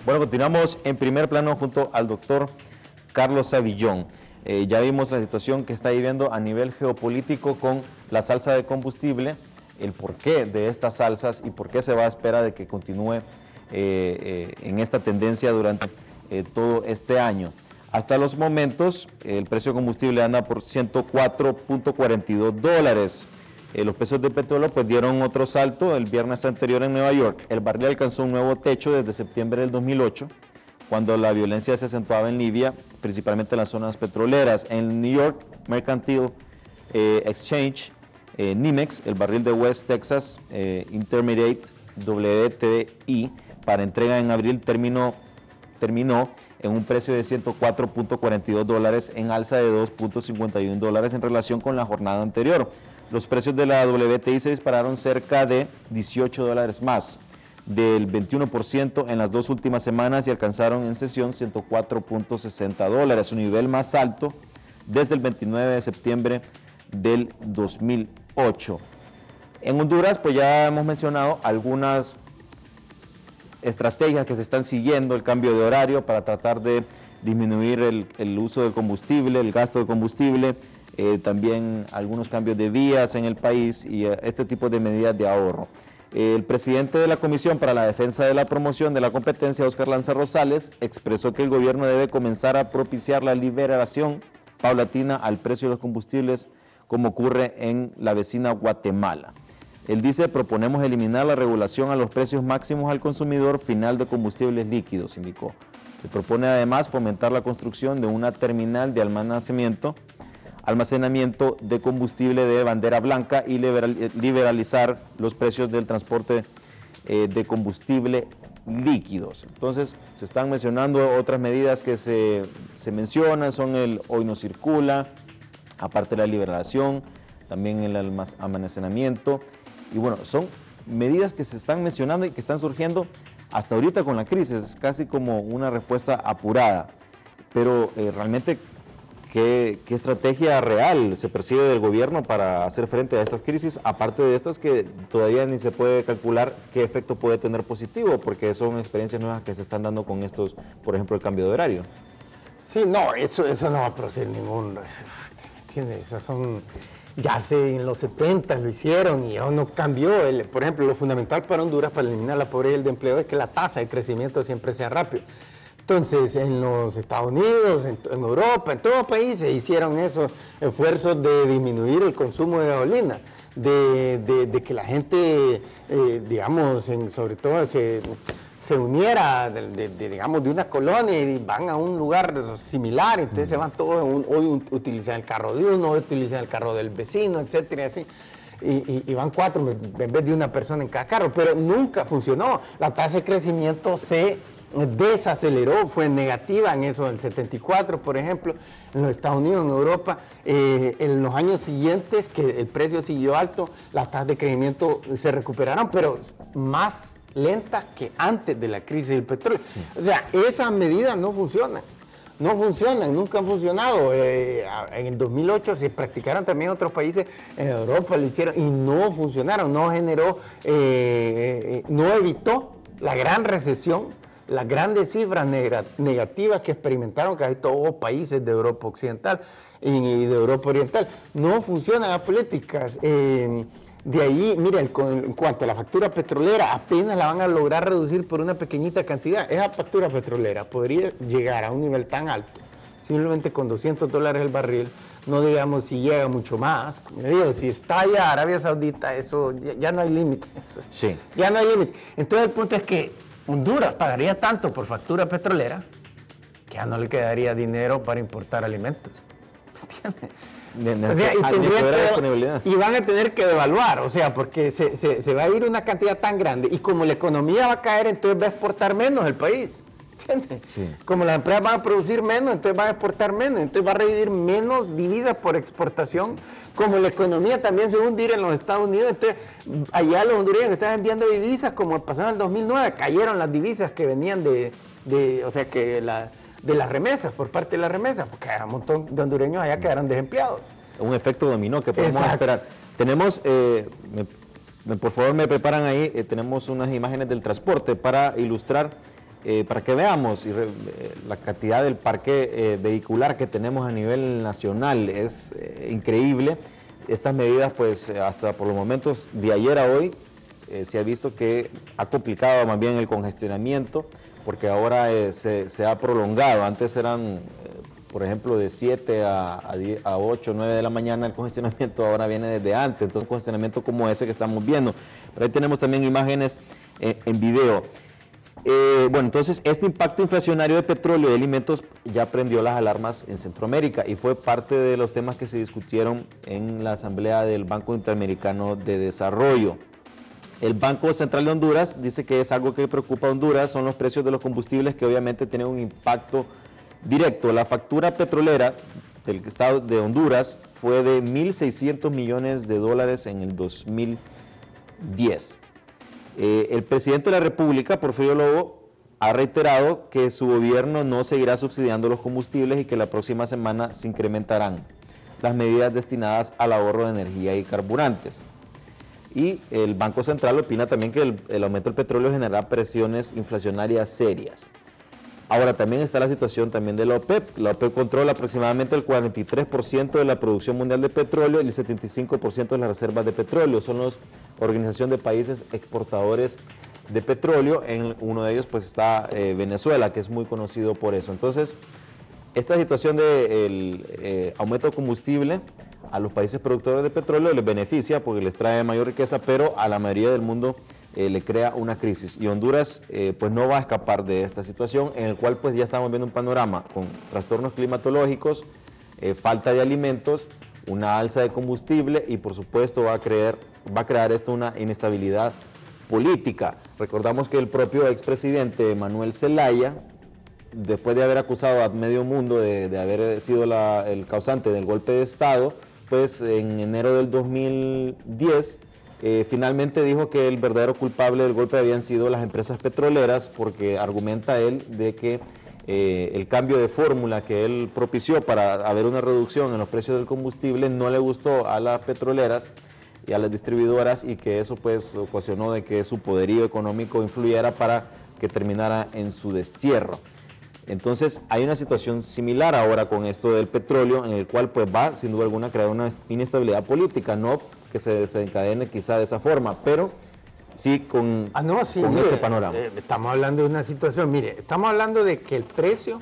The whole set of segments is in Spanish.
Bueno, continuamos en primer plano junto al doctor Carlos Savillón. Ya vimos la situación que está viviendo a nivel geopolítico con la salsa de combustible, el porqué de estas alzas y por qué se va a esperar de que continúe en esta tendencia durante todo este año. Hasta los momentos, el precio de combustible anda por $104.42. Los precios de petróleo pues dieron otro salto el viernes anterior en Nueva York. El barril alcanzó un nuevo techo desde septiembre del 2008, cuando la violencia se acentuaba en Libia, principalmente en las zonas petroleras. En New York Mercantile Exchange, NYMEX, el barril de West Texas Intermediate WTI para entrega en abril terminó en un precio de $104.42 en alza de $2.51 en relación con la jornada anterior. Los precios de la WTI se dispararon cerca de $18 más, del 21% en las dos últimas semanas, y alcanzaron en sesión $104.60, su nivel más alto desde el 29 de septiembre del 2008. En Honduras, pues ya hemos mencionado algunas estrategias que se están siguiendo, el cambio de horario para tratar de disminuir el uso del combustible, el gasto de combustible, también algunos cambios de vías en el país y este tipo de medidas de ahorro. El presidente de la Comisión para la Defensa de la Promoción de la Competencia, Óscar Lanza Rosales, expresó que el gobierno debe comenzar a propiciar la liberación paulatina al precio de los combustibles, como ocurre en la vecina Guatemala. Él dice: proponemos eliminar la regulación a los precios máximos al consumidor final de combustibles líquidos, indicó. Se propone además fomentar la construcción de una terminal de almacenamiento de combustible de bandera blanca y liberalizar los precios del transporte de combustible líquidos. Entonces, se están mencionando otras medidas que se mencionan, son el hoy no circula, aparte de la liberación, también el almacenamiento. Y bueno, son medidas que se están mencionando y que están surgiendo hasta ahorita con la crisis, es casi como una respuesta apurada. Pero realmente, ¿qué estrategia real se percibe del gobierno para hacer frente a estas crisis? Aparte de estas que todavía ni se puede calcular qué efecto puede tener positivo, porque son experiencias nuevas que se están dando con estos, por ejemplo, el cambio de horario. Sí, no, eso no va a producir ningún... ¿Entiendes? Esas son... Ya en los 70 lo hicieron y aún no cambió. Por ejemplo, lo fundamental para Honduras, para eliminar la pobreza y el desempleo, es que la tasa de crecimiento siempre sea rápida. Entonces, en los Estados Unidos, en Europa, en todos los países hicieron esos esfuerzos de disminuir el consumo de gasolina, de que la gente, digamos, sobre todo se uniera, digamos, de una colonia y van a un lugar similar, entonces se van todos, hoy utilizan el carro de uno, hoy utilizan el carro del vecino, etcétera, así. Y van 4 en vez de una persona en cada carro, pero nunca funcionó. La tasa de crecimiento se desaceleró, fue negativa en eso del 74, por ejemplo, en los Estados Unidos, en Europa. En los años siguientes, que el precio siguió alto, las tasas de crecimiento se recuperaron, pero más lenta que antes de la crisis del petróleo. Sí. O sea, esas medidas no funcionan. No funcionan, nunca han funcionado. En el 2008 se practicaron también en otros países, en Europa lo hicieron y no funcionaron, no generó, no evitó la gran recesión, las grandes cifras negativas que experimentaron casi todos los países de Europa Occidental y de Europa Oriental. No funcionan las políticas. De ahí, miren, en cuanto a la factura petrolera, apenas la van a lograr reducir por una pequeñita cantidad. Esa factura petrolera podría llegar a un nivel tan alto, simplemente con $200 el barril, no digamos si llega mucho más. Como digo, si estalla Arabia Saudita, eso ya no hay límite. Sí. Ya no hay límite. Entonces el punto es que Honduras pagaría tanto por factura petrolera que ya no le quedaría dinero para importar alimentos. ¿Entiendes? O sea, y van a tener que devaluar, o sea, porque se va a ir una cantidad tan grande y como la economía va a caer, entonces va a exportar menos el país, ¿entiendes? Sí. Como las empresas van a producir menos, entonces van a exportar menos, entonces va a recibir menos divisas por exportación. Sí. Como la economía también se va a hundir en los Estados Unidos, entonces allá los hondureños que están enviando divisas, como pasó en el 2009, cayeron las divisas que venían o sea, que de las remesas, por parte de las remesas, porque un montón de hondureños allá quedaron desempleados. Un efecto dominó que podemos esperar. Tenemos, por favor me preparan ahí, tenemos unas imágenes del transporte para ilustrar para que veamos la cantidad del parque vehicular que tenemos a nivel nacional, es increíble. Estas medidas, pues hasta por los momentos de ayer a hoy, se ha visto que ha complicado más bien el congestionamiento, porque ahora se ha prolongado. Antes eran, por ejemplo, de 7 a 8, 9 de la mañana el congestionamiento, ahora viene desde antes. Entonces, un congestionamiento como ese que estamos viendo. Pero ahí tenemos también imágenes en video. Bueno, entonces este impacto inflacionario de petróleo y de alimentos ya prendió las alarmas en Centroamérica y fue parte de los temas que se discutieron en la asamblea del Banco Interamericano de Desarrollo. El Banco Central de Honduras dice que es algo que preocupa a Honduras, son los precios de los combustibles que obviamente tienen un impacto directo. La factura petrolera del estado de Honduras fue de 1.600 millones de dólares en el 2010. El presidente de la República, Porfirio Lobo, ha reiterado que su gobierno no seguirá subsidiando los combustibles y que la próxima semana se incrementarán las medidas destinadas al ahorro de energía y carburantes. Y el Banco Central opina también que el aumento del petróleo generará presiones inflacionarias serias. Ahora también está la situación también de la OPEP. La OPEP controla aproximadamente el 43% de la producción mundial de petróleo y el 75% de las reservas de petróleo. Son la Organización de Países Exportadores de Petróleo. En uno de ellos pues está Venezuela, que es muy conocido por eso. Entonces, esta situación del aumento de combustible a los países productores de petróleo les beneficia porque les trae mayor riqueza, pero a la mayoría del mundo le crea una crisis. Y Honduras pues no va a escapar de esta situación, en el cual pues ya estamos viendo un panorama con trastornos climatológicos, falta de alimentos, una alza de combustible y por supuesto va a crear esto una inestabilidad política. Recordamos que el propio expresidente Manuel Zelaya, después de haber acusado a medio mundo de haber sido el causante del golpe de Estado, pues en enero del 2010 finalmente dijo que el verdadero culpable del golpe habían sido las empresas petroleras, porque argumenta él de que el cambio de fórmula que él propició para haber una reducción en los precios del combustible no le gustó a las petroleras y a las distribuidoras, y que eso pues ocasionó de que su poderío económico influyera para que terminara en su destierro. Entonces hay una situación similar ahora con esto del petróleo, en el cual pues va sin duda alguna a crear una inestabilidad política, no que se desencadene quizá de esa forma, pero sí con, mire, este panorama. Estamos hablando de una situación, mire, estamos hablando de que el precio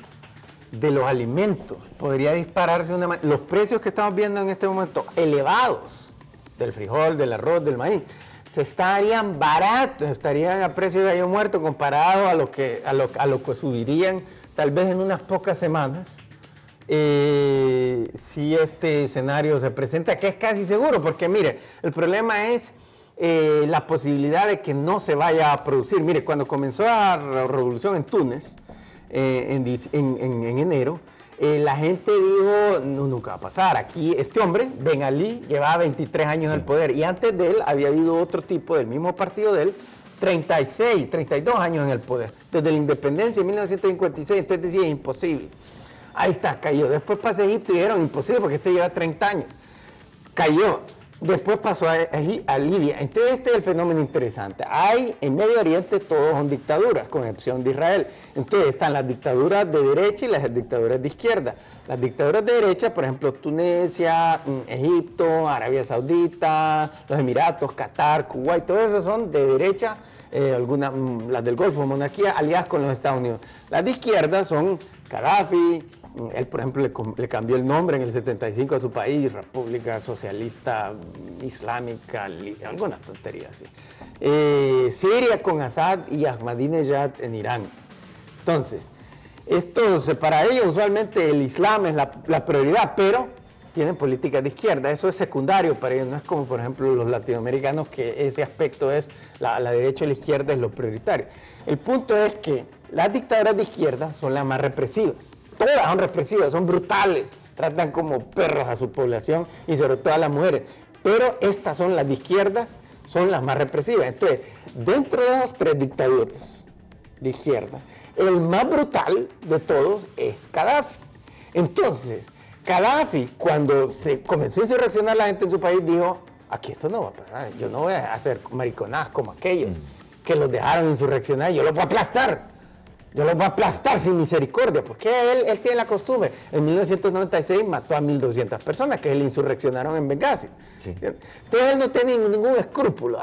de los alimentos podría dispararse de una manera. Los precios que estamos viendo en este momento elevados, del frijol, del arroz, del maíz, se estarían baratos, estarían a precio de gallo muerto comparado a lo que subirían tal vez en unas pocas semanas, si este escenario se presenta, que es casi seguro, porque mire, el problema es la posibilidad de que no se vaya a producir. Mire, cuando comenzó la revolución en Túnez, en enero, la gente dijo, no, nunca va a pasar. Aquí este hombre, Ben Ali, llevaba 23 años en el poder, y antes de él había habido otro tipo del mismo partido de él, 36, 32 años en el poder, desde la independencia en 1956, entonces decía, imposible. Ahí está, cayó. Después pasó a Egipto y dijeron, imposible, porque este lleva 30 años. Cayó. Después pasó a Libia. Entonces este es el fenómeno interesante. Hay en Medio Oriente todos son dictaduras, con excepción de Israel. Entonces están las dictaduras de derecha y las dictaduras de izquierda. Las dictaduras de derecha, por ejemplo, Tunisia, Egipto, Arabia Saudita, los Emiratos, Qatar, Kuwait, todo eso son de derecha, algunas, las del Golfo, monarquías aliadas con los Estados Unidos. Las de izquierda son Gaddafi. Él, por ejemplo, le cambió el nombre en el 75 a su país, República Socialista Islámica, algunas tonterías así. Siria con Assad y Ahmadinejad en Irán. Entonces, para ellos usualmente el Islam es la prioridad, pero tienen políticas de izquierda, eso es secundario para ellos, no es como por ejemplo los latinoamericanos, que ese aspecto es, la derecha y la izquierda es lo prioritario. El punto es que las dictaduras de izquierda son las más represivas. Todas son represivas, son brutales, tratan como perros a su población y sobre todo a las mujeres. Pero estas son las de izquierdas, son las más represivas. Entonces, dentro de esas tres dictaduras de izquierda, el más brutal de todos es Gaddafi. Entonces, Gaddafi, cuando se comenzó a insurreccionar la gente en su país, dijo, aquí esto no va a pasar, yo no voy a hacer mariconadas como aquellos que los dejaron insurreccionar, yo los voy a aplastar. yo los voy a aplastar sin misericordia, porque él tiene la costumbre. En 1996 mató a 1.200 personas que le insurreccionaron en Benghazi. Sí. Entonces él no tiene ningún escrúpulo.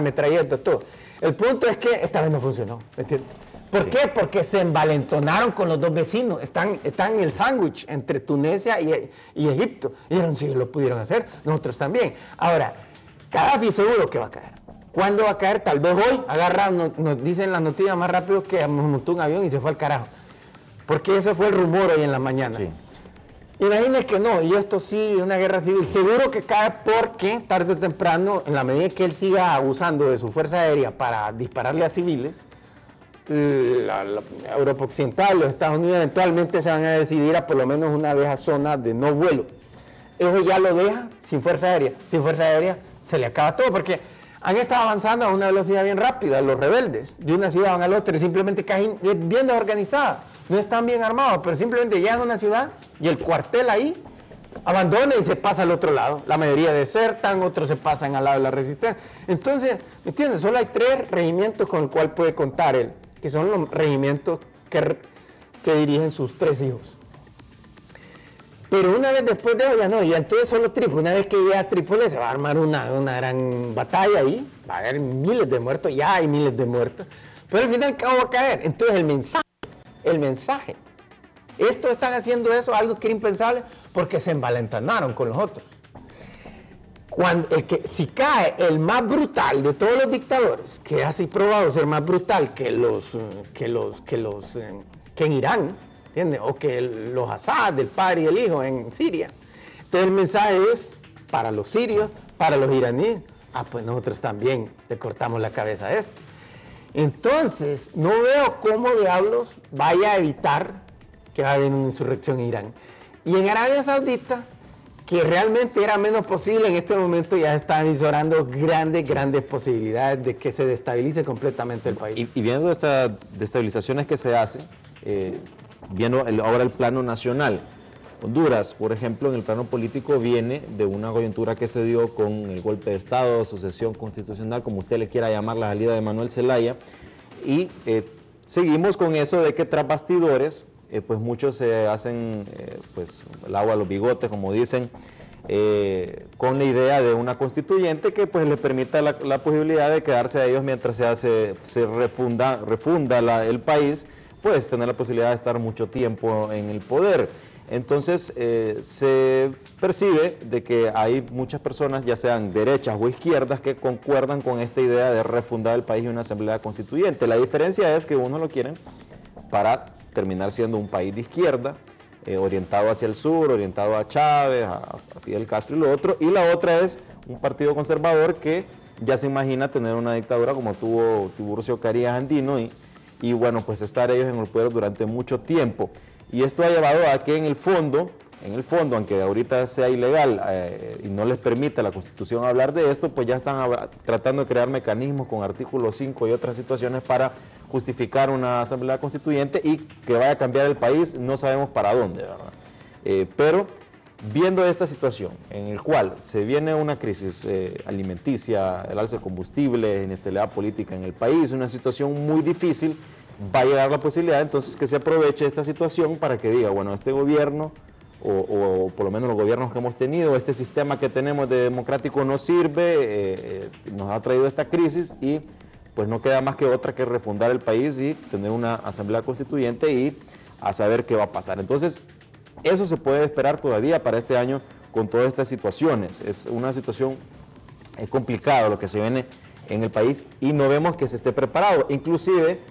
Metralletas, todo. El punto es que esta vez no funcionó, ¿entiendes? ¿Por qué? Porque se envalentonaron con los dos vecinos. Están en el sándwich entre Tunisia y Egipto. Y dijeron, si lo pudieron hacer, nosotros también. Ahora, Gaddafi seguro que va a caer. ¿Cuándo va a caer? Tal vez hoy. Nos dicen las noticias más rápido que montó un avión y se fue al carajo. Porque ese fue el rumor hoy en la mañana. Sí. Imagínense que no, y esto sí, una guerra civil. Seguro que cae porque tarde o temprano, en la medida que él siga abusando de su fuerza aérea para dispararle a civiles, la Europa Occidental, los Estados Unidos eventualmente se van a decidir a por lo menos una de esas zonas de no vuelo. Eso ya lo deja sin fuerza aérea. Sin fuerza aérea se le acaba todo, porque han estado avanzando a una velocidad bien rápida, los rebeldes, de una ciudad van a la otra, y simplemente caen bien desorganizada, no están bien armados, pero simplemente llegan a una ciudad y el cuartel ahí abandona y se pasa al otro lado. La mayoría desertan, otros se pasan al lado de la resistencia. Entonces, ¿me entiendes? Solo hay 3 regimientos con los cuales puede contar él, que son los regimientos que dirigen sus 3 hijos. Pero una vez después de eso ya no, ya entonces solo Trípoli. Una vez que llega a Trípoli se va a armar una gran batalla ahí, va a haber miles de muertos, ya hay miles de muertos, pero al final va a caer. Entonces el mensaje, estos están haciendo eso, algo que era impensable, porque se envalentonaron con los otros. Si cae el más brutal de todos los dictadores, que ha así probado ser más brutal que en Irán, ¿entiendes? O que los Assad, del padre y el hijo en Siria. Entonces el mensaje es para los sirios, para los iraníes, pues nosotros también le cortamos la cabeza a este. Entonces no veo cómo diablos vaya a evitar que va a haber una insurrección en Irán. Y en Arabia Saudita, que realmente era menos posible, en este momento ya están visorando grandes posibilidades de que se destabilice completamente el país. Y viendo estas destabilizaciones que se hacen, viendo ahora el plano nacional, Honduras, por ejemplo, en el plano político viene de una coyuntura que se dio con el golpe de Estado, sucesión constitucional, como usted le quiera llamar, la salida de Manuel Zelaya, y seguimos con eso de que tras bastidores, pues muchos se hacen pues el agua a los bigotes, como dicen, con la idea de una constituyente que pues les permita la posibilidad de quedarse a ellos mientras se refunda el país, pues tener la posibilidad de estar mucho tiempo en el poder. Entonces se percibe de que hay muchas personas, ya sean derechas o izquierdas, que concuerdan con esta idea de refundar el país y una asamblea constituyente. La diferencia es que uno lo quieren para terminar siendo un país de izquierda, orientado hacia el sur, orientado a Chávez, a Fidel Castro y lo otro, y la otra es un partido conservador que ya se imagina tener una dictadura como tuvo Tiburcio Carías Andino y bueno, pues estar ellos en el poder durante mucho tiempo. Y esto ha llevado a que en el fondo, aunque ahorita sea ilegal y no les permita la Constitución hablar de esto, pues ya están tratando de crear mecanismos con artículo 5 y otras situaciones para justificar una asamblea constituyente y que vaya a cambiar el país, no sabemos para dónde, ¿verdad? Pero viendo esta situación en el cual se viene una crisis alimenticia, el alza de combustible, inestabilidad política en el país, una situación muy difícil, va a llegar la posibilidad entonces que se aproveche esta situación para que diga, bueno, este gobierno, o por lo menos los gobiernos que hemos tenido, este sistema que tenemos de democrático no sirve, nos ha traído esta crisis y pues no queda más que otra que refundar el país y tener una asamblea constituyente y a saber qué va a pasar. Entonces, eso se puede esperar todavía para este año con todas estas situaciones. Es una situación complicada lo que se viene en el país y no vemos que se esté preparado. Inclusive,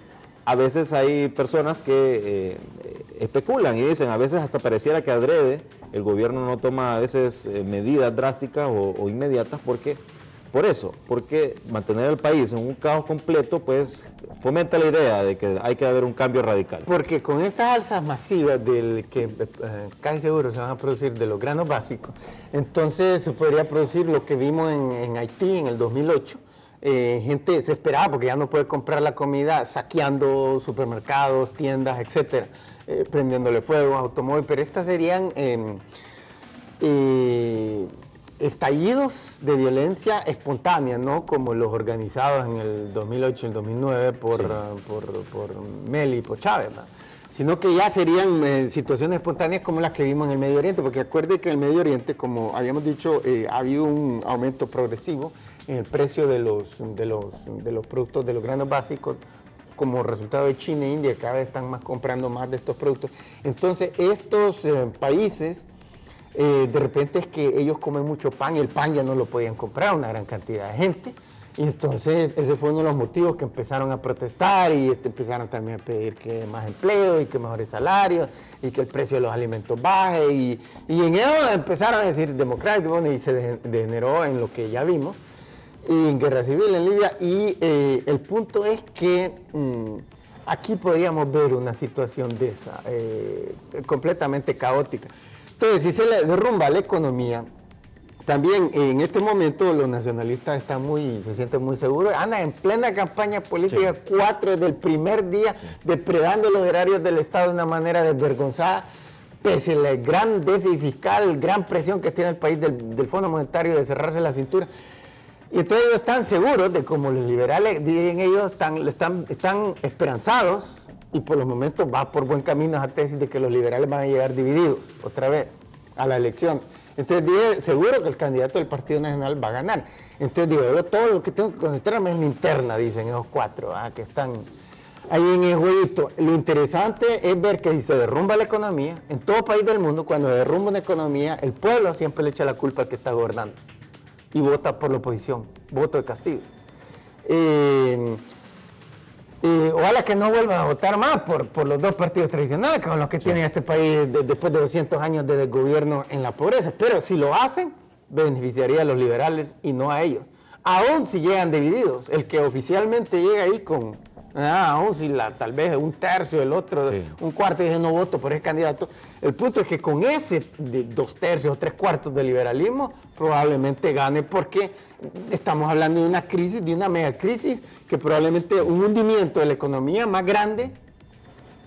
a veces hay personas que especulan y dicen, a veces hasta pareciera que adrede el gobierno no toma a veces medidas drásticas o inmediatas porque mantener el país en un caos completo pues fomenta la idea de que hay que haber un cambio radical. Porque con estas alzas masivas del que casi seguro se van a producir de los granos básicos, entonces se podría producir lo que vimos en Haití en el 2008, gente desesperada porque ya no puede comprar la comida, saqueando supermercados, tiendas, etcétera, prendiéndole fuego a automóviles, pero estas serían estallidos de violencia espontánea, no como los organizados en el 2008 y el 2009 por Meli y por Chávez, ¿no? Sino que ya serían situaciones espontáneas como las que vimos en el Medio Oriente, porque acuerde que en el Medio Oriente, como habíamos dicho, ha habido un aumento progresivo en el precio de los productos, de los granos básicos, como resultado de China e India, cada vez están comprando más de estos productos. Entonces, estos países, de repente es que ellos comen mucho pan y el pan ya no lo podían comprar una gran cantidad de gente. Y entonces ese fue uno de los motivos que empezaron a protestar y empezaron también a pedir que más empleo y que mejores salarios y que el precio de los alimentos baje. Y en eso empezaron a decir democracia, bueno, y se degeneró en lo que ya vimos, en guerra civil en Libia. Y el punto es que aquí podríamos ver una situación de esa, completamente caótica. Entonces, si se le derrumba la economía, también en este momento los nacionalistas se sienten muy seguros, andan en plena campaña política, sí. 4 desde el primer día, sí. Depredando los erarios del Estado de una manera desvergonzada, pese al gran déficit fiscal, gran presión que tiene el país del Fondo Monetario de cerrarse la cintura. Y entonces ellos están seguros de, como los liberales, dicen ellos, están esperanzados, y por los momentos va por buen camino esa tesis de que los liberales van a llegar divididos otra vez a la elección. Entonces dije, seguro que el candidato del Partido Nacional va a ganar. Entonces digo, yo todo lo que tengo que concentrarme es la interna, dicen esos 4, que están ahí en el jueguito. Lo interesante es ver que si se derrumba la economía, en todo país del mundo, cuando se derrumba una economía, el pueblo siempre le echa la culpa al que está gobernando y vota por la oposición, voto de castigo. Ojalá que no vuelvan a votar más por los dos partidos tradicionales, que son los que sí. Tienen este país después de 200 años de gobierno en la pobreza. Pero si lo hacen, beneficiaría a los liberales y no a ellos. Aún si llegan divididos, el que oficialmente llega ahí con, aún si tal vez un tercio, el otro, sí. Un cuarto, dice no voto por ese candidato. El punto es que con ese de 2 tercios o 3/4 de liberalismo, probablemente gane, porque estamos hablando de una crisis, de una mega crisis, que probablemente un hundimiento de la economía más grande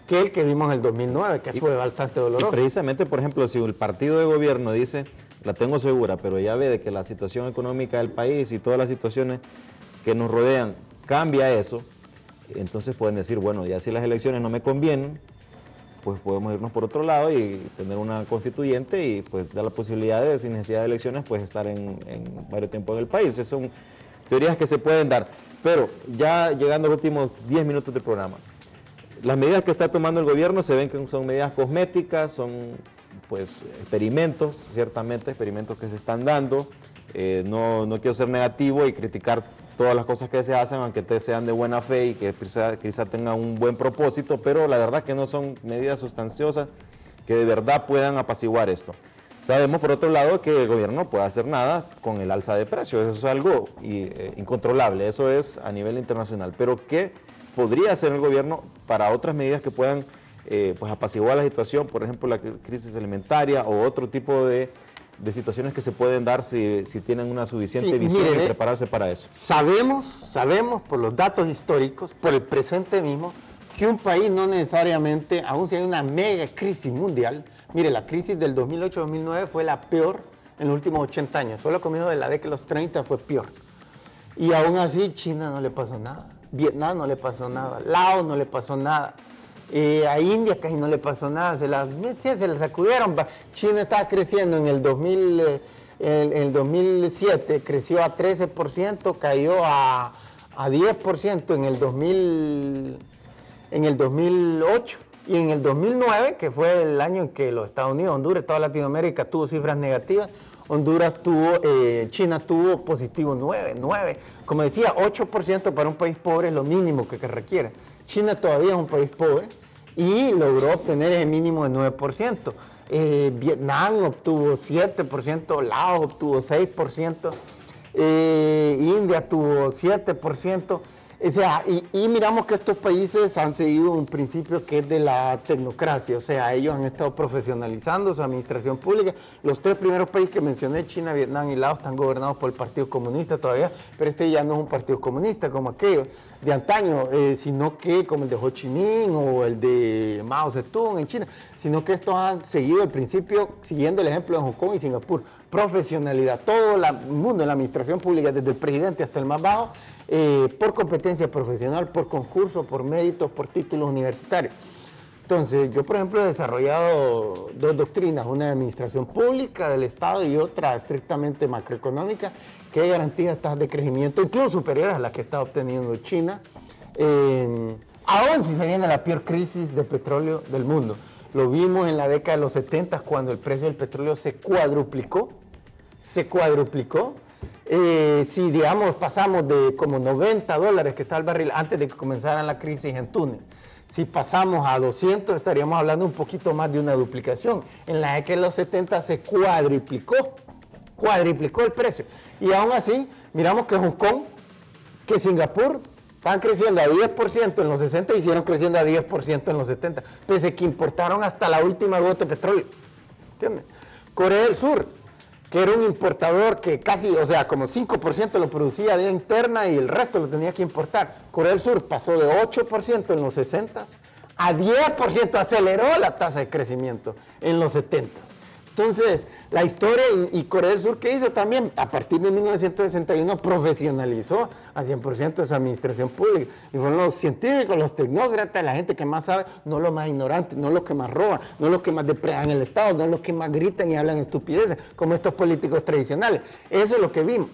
que el que vimos en el 2009, que fue bastante doloroso. Y precisamente, por ejemplo, si el partido de gobierno dice, la tengo segura, pero ya ve de que la situación económica del país y todas las situaciones que nos rodean cambia eso, entonces pueden decir, bueno, ya si las elecciones no me convienen, pues podemos irnos por otro lado y tener una constituyente y pues dar la posibilidad de, sin necesidad de elecciones, pues estar en varios tiempos en el país. Esas son teorías que se pueden dar. Pero ya llegando a los últimos 10 minutos del programa, las medidas que está tomando el gobierno se ven que son medidas cosméticas, son pues experimentos, ciertamente experimentos que se están dando. No quiero ser negativo y criticar todas las cosas que se hacen, aunque sean de buena fe y que quizá tengan un buen propósito, pero la verdad que no son medidas sustanciosas que de verdad puedan apaciguar esto. Sabemos, por otro lado, que el gobierno no puede hacer nada con el alza de precios, eso es algo incontrolable, eso es a nivel internacional, pero ¿qué podría hacer el gobierno para otras medidas que puedan pues apaciguar la situación, por ejemplo la crisis alimentaria o otro tipo de situaciones que se pueden dar si tienen una suficiente visión y prepararse para eso? Sabemos por los datos históricos, por el presente mismo, que un país no necesariamente, aun si hay una mega crisis mundial, mire, la crisis del 2008-2009 fue la peor en los últimos 80 años, solo comienzo de la década de los 30 fue peor. Y aún así China no le pasó nada, Vietnam no le pasó nada, Laos no le pasó nada. A India casi no le pasó nada, se la sacudieron. China estaba creciendo en el 2007, creció a 13%, cayó a 10% en el 2008, y en el 2009, que fue el año en que los Estados Unidos, Honduras, toda Latinoamérica tuvo cifras negativas, China tuvo positivo 9. Como decía, 8% para un país pobre es lo mínimo que requiere. China todavía es un país pobre y logró obtener ese mínimo de 9%. Vietnam obtuvo 7%, Laos obtuvo 6%, India tuvo 7%. O sea, y miramos que estos países han seguido un principio que es de la tecnocracia, o sea, ellos han estado profesionalizando su administración pública. Los 3 primeros países que mencioné, China, Vietnam y Laos, están gobernados por el Partido Comunista todavía, pero este ya no es un partido comunista como aquellos de antaño, sino que como el de Ho Chi Minh o el de Mao Zedong en China, sino que estos han seguido el principio, siguiendo el ejemplo de Hong Kong y Singapur, profesionalidad, todo el mundo de la administración pública, desde el presidente hasta el más bajo, por competencia profesional, por concurso, por méritos, por títulos universitarios. Entonces, yo por ejemplo he desarrollado dos doctrinas, una de administración pública del Estado y otra estrictamente macroeconómica, que garantiza tasas de crecimiento incluso superiores a las que está obteniendo China, aún si se viene la peor crisis de petróleo del mundo. Lo vimos en la década de los 70 cuando el precio del petróleo se cuadruplicó. Si digamos pasamos de como $90 que está el barril antes de que comenzara la crisis en Túnez, si pasamos a 200 estaríamos hablando un poquito más de una duplicación. En la década de los 70 se cuadriplicó el precio. Y aún así, miramos que Hong Kong, que Singapur, estaban creciendo a 10% en los 60 y hicieron creciendo a 10% en los 70, pese a que importaron hasta la última gota de petróleo. ¿Entiendes? Corea del Sur, que era un importador que casi, o sea, como 5% lo producía de interna y el resto lo tenía que importar. Corea del Sur pasó de 8% en los 60 a 10%, aceleró la tasa de crecimiento en los 70. Entonces, la historia y Corea del Sur, ¿qué hizo también? A partir de 1961 profesionalizó a 100% su administración pública. Y fueron los científicos, los tecnócratas, la gente que más sabe, no los más ignorantes, no los que más roban, no los que más depredan el Estado, no los que más gritan y hablan estupideces, como estos políticos tradicionales. Eso es lo que vimos.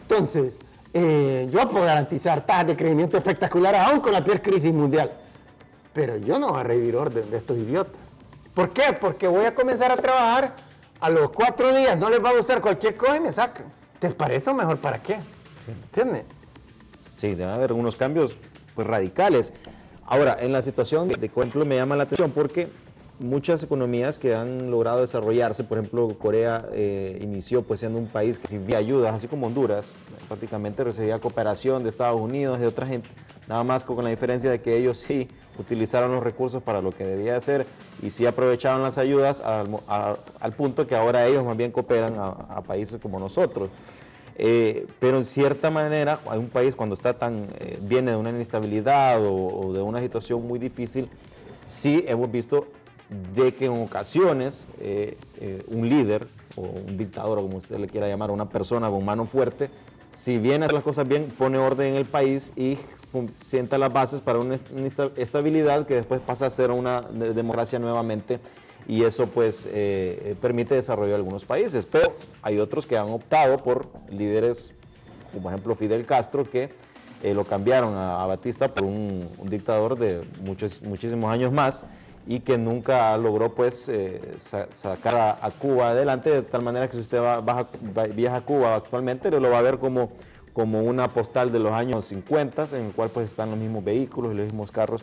Entonces, yo puedo garantizar tasas de crecimiento espectaculares, aún con la peor crisis mundial. Pero yo no voy a revivir orden de estos idiotas. ¿Por qué? Porque voy a comenzar a trabajar, a los 4 días no les va a gustar cualquier cosa y me sacan. ¿Te parece mejor para qué? ¿Entiendes? Sí, debe haber unos cambios pues, radicales. Ahora, en la situación de por ejemplo, me llama la atención porque muchas economías que han logrado desarrollarse, por ejemplo, Corea inició pues siendo un país que recibía ayudas, así como Honduras, prácticamente recibía cooperación de Estados Unidos, de otra gente, nada más con la diferencia de que ellos sí utilizaron los recursos para lo que debía hacer y sí aprovecharon las ayudas al punto que ahora ellos más bien cooperan a países como nosotros. Pero en cierta manera, hay un país cuando está viene de una inestabilidad o de una situación muy difícil, sí hemos visto de que en ocasiones un líder o un dictador, como usted le quiera llamar, una persona con mano fuerte, si bien hace las cosas bien, pone orden en el país y sienta las bases para una estabilidad que después pasa a ser una democracia nuevamente, y eso pues permite desarrollo de algunos países. Pero hay otros que han optado por líderes, como por ejemplo Fidel Castro, que lo cambiaron a Batista por un dictador de muchísimos años más, y que nunca logró pues sacar a Cuba adelante, de tal manera que si usted viaja a Cuba actualmente, lo va a ver como una postal de los años 50, en el cual pues están los mismos vehículos y los mismos carros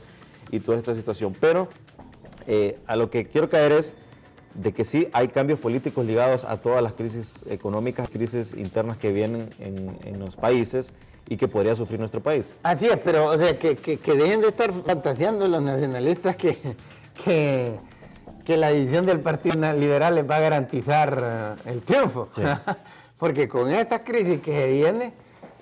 y toda esta situación. Pero a lo que quiero caer es de que sí hay cambios políticos ligados a todas las crisis económicas, crisis internas que vienen en los países y que podría sufrir nuestro país. Así es, pero o sea, que dejen de estar fantaseando los nacionalistas que la división del Partido Liberal les va a garantizar el triunfo. Sí. Porque con esta crisis que viene,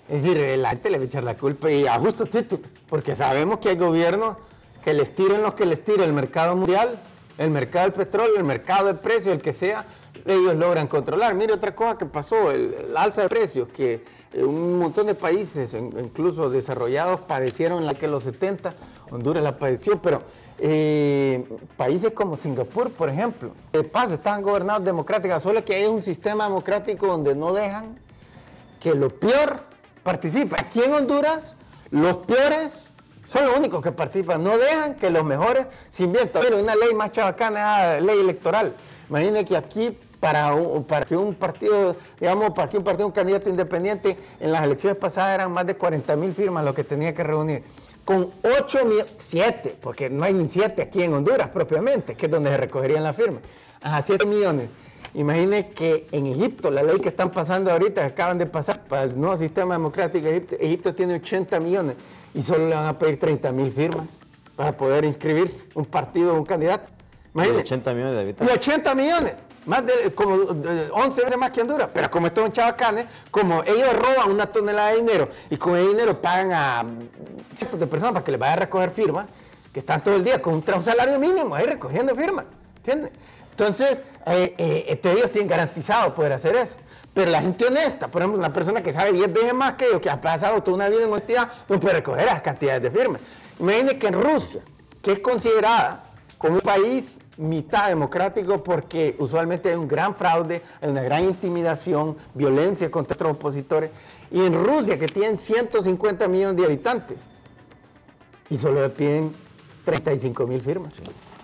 es decir, la gente le va a echar la culpa y a justo título, porque sabemos que hay gobiernos que les tiren los que les tire el mercado mundial, el mercado del petróleo, el mercado de precios, el que sea, ellos logran controlar. Mire otra cosa que pasó, el alza de precios, que un montón de países, incluso desarrollados, padecieron en la que los 70, Honduras la padeció, pero países como Singapur, por ejemplo, de paso estaban gobernados democráticamente, solo que hay un sistema democrático donde no dejan que lo peor participe. Aquí en Honduras, los peores son los únicos que participan, no dejan que los mejores se inventen. Pero una ley más chabacana es la ley electoral. Imaginen que aquí para que un partido, un candidato independiente, en las elecciones pasadas eran más de 40,000 firmas lo que tenía que reunir. Con 7, porque no hay ni 7 aquí en Honduras propiamente, que es donde se recogerían las firmas. 7 millones. Imaginen que en Egipto, la ley que están pasando ahorita, que acaban de pasar para el nuevo sistema democrático de Egipto, Egipto tiene 80 millones y solo le van a pedir 30,000 firmas para poder inscribirse un partido o un candidato. Imagínense. 80 millones de habitantes. Y 80 millones, como 11 veces más que Honduras. Pero como estos son chabacanes, como ellos roban una tonelada de dinero y con ese dinero pagan a cientos de personas para que les vaya a recoger firmas, que están todo el día con un salario mínimo ahí recogiendo firmas, ¿entiendes? Entonces, ellos tienen garantizado poder hacer eso. Pero la gente honesta, por ejemplo, una persona que sabe 10 veces más que yo, que ha pasado toda una vida en honestidad, no puede recoger esas cantidades de firmas. Imagínense que en Rusia, que es considerada como un país mitad democrático, porque usualmente hay un gran fraude, hay una gran intimidación, violencia contra otros opositores, y en Rusia, que tienen 150 millones de habitantes, y solo le piden 35,000 firmas.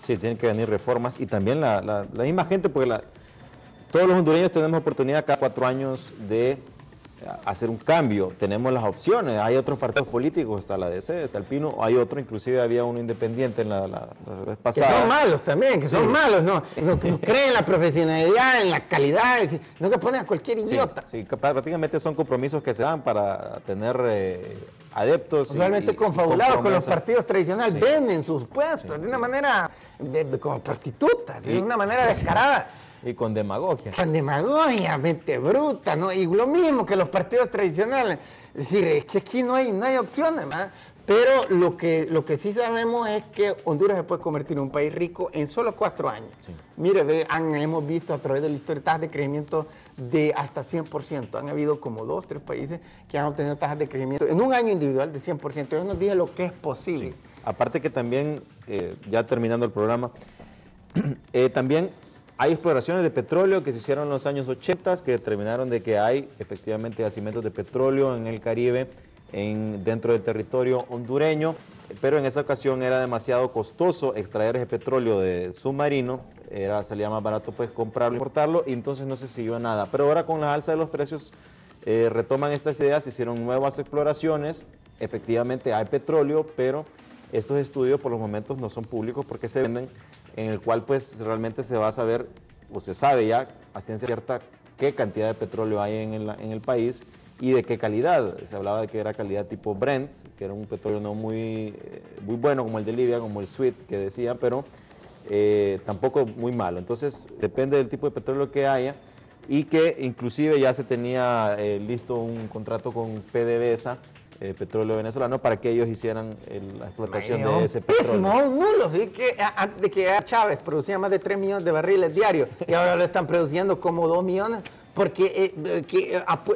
Sí, tienen que venir reformas, y también la misma gente, porque todos los hondureños tenemos oportunidad cada 4 años de hacer un cambio, tenemos las opciones, hay otros partidos políticos, está la DC, está el Pino, hay otro, inclusive había uno independiente en la vez pasada. Que son malos también, que son malos, no creen en la profesionalidad, en la calidad, no que ponen a cualquier idiota. Sí, prácticamente son compromisos que se dan para tener adeptos. Usualmente confabulados con los partidos tradicionales, venden sus puestos de una manera como prostitutas, de una manera descarada. Y con demagogia. Con demagogia, mente bruta, ¿no? Y lo mismo que los partidos tradicionales. Es decir, es que aquí no hay opciones, ¿verdad? Pero lo que sí sabemos es que Honduras se puede convertir en un país rico en solo 4 años. Sí. Mire, hemos visto a través de la historia tasas de crecimiento de hasta 100%. Han habido como 2, 3 países que han obtenido tasas de crecimiento en un año individual de 100%. Yo nos dije lo que es posible. Sí. Aparte que también, ya terminando el programa, también hay exploraciones de petróleo que se hicieron en los años 80 que determinaron de que hay efectivamente yacimientos de petróleo en el Caribe, dentro del territorio hondureño, pero en esa ocasión era demasiado costoso extraer ese petróleo de submarino, salía más barato pues comprarlo y importarlo, y entonces no se siguió a nada. Pero ahora con la alza de los precios retoman estas ideas, se hicieron nuevas exploraciones, efectivamente hay petróleo, pero estos estudios por los momentos no son públicos porque se venden, en el cual pues realmente se va a saber, o se sabe ya a ciencia cierta qué cantidad de petróleo hay en el país y de qué calidad. Se hablaba de que era calidad tipo Brent, que era un petróleo no muy bueno como el de Libia, como el Sweet que decía, pero tampoco muy malo. Entonces depende del tipo de petróleo que haya, y que inclusive ya se tenía listo un contrato con PDVSA, petróleo venezolano, para que ellos hicieran la explotación de ese petróleo. Nulo, ¿sí? Antes de que Chávez producía más de 3 millones de barriles diarios y ahora lo están produciendo como 2 millones porque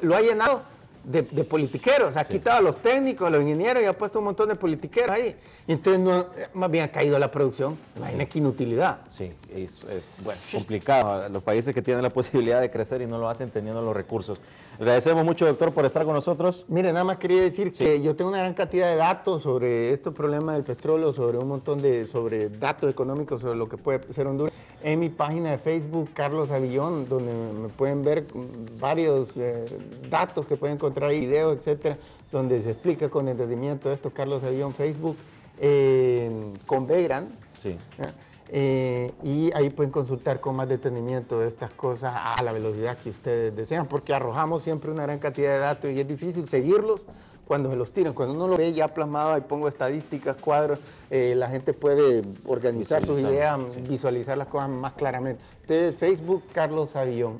lo ha llenado de politiqueros, ha quitado a los técnicos, a los ingenieros y ha puesto un montón de politiqueros ahí. Y entonces más bien ha caído la producción. Imagina qué inutilidad. Sí, es complicado. Los países que tienen la posibilidad de crecer y no lo hacen teniendo los recursos. Agradecemos mucho, doctor, por estar con nosotros. Mire, nada más quería decir que yo tengo una gran cantidad de datos sobre estos problemas del petróleo, sobre un montón sobre datos económicos, sobre lo que puede ser Honduras, en mi página de Facebook, Carlos Avillón, donde me pueden ver varios datos que pueden encontrar ahí, videos, etcétera, donde se explica con entendimiento esto, Carlos Avillón, Facebook, con B grande. Sí. Y ahí pueden consultar con más detenimiento estas cosas a la velocidad que ustedes desean, porque arrojamos siempre una gran cantidad de datos y es difícil seguirlos cuando se los tiran. Cuando uno lo ve ya plasmado, ahí pongo estadísticas, cuadros, la gente puede organizar sus ideas, visualizar las cosas más claramente. Entonces, Facebook, Carlos Avillón.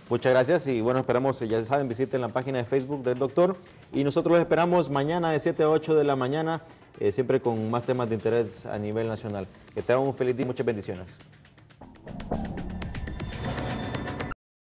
Muchas gracias y bueno, esperamos, ya saben, visiten la página de Facebook del doctor y nosotros los esperamos mañana de 7 a 8 de la mañana, siempre con más temas de interés a nivel nacional. Que tengan un feliz día y muchas bendiciones.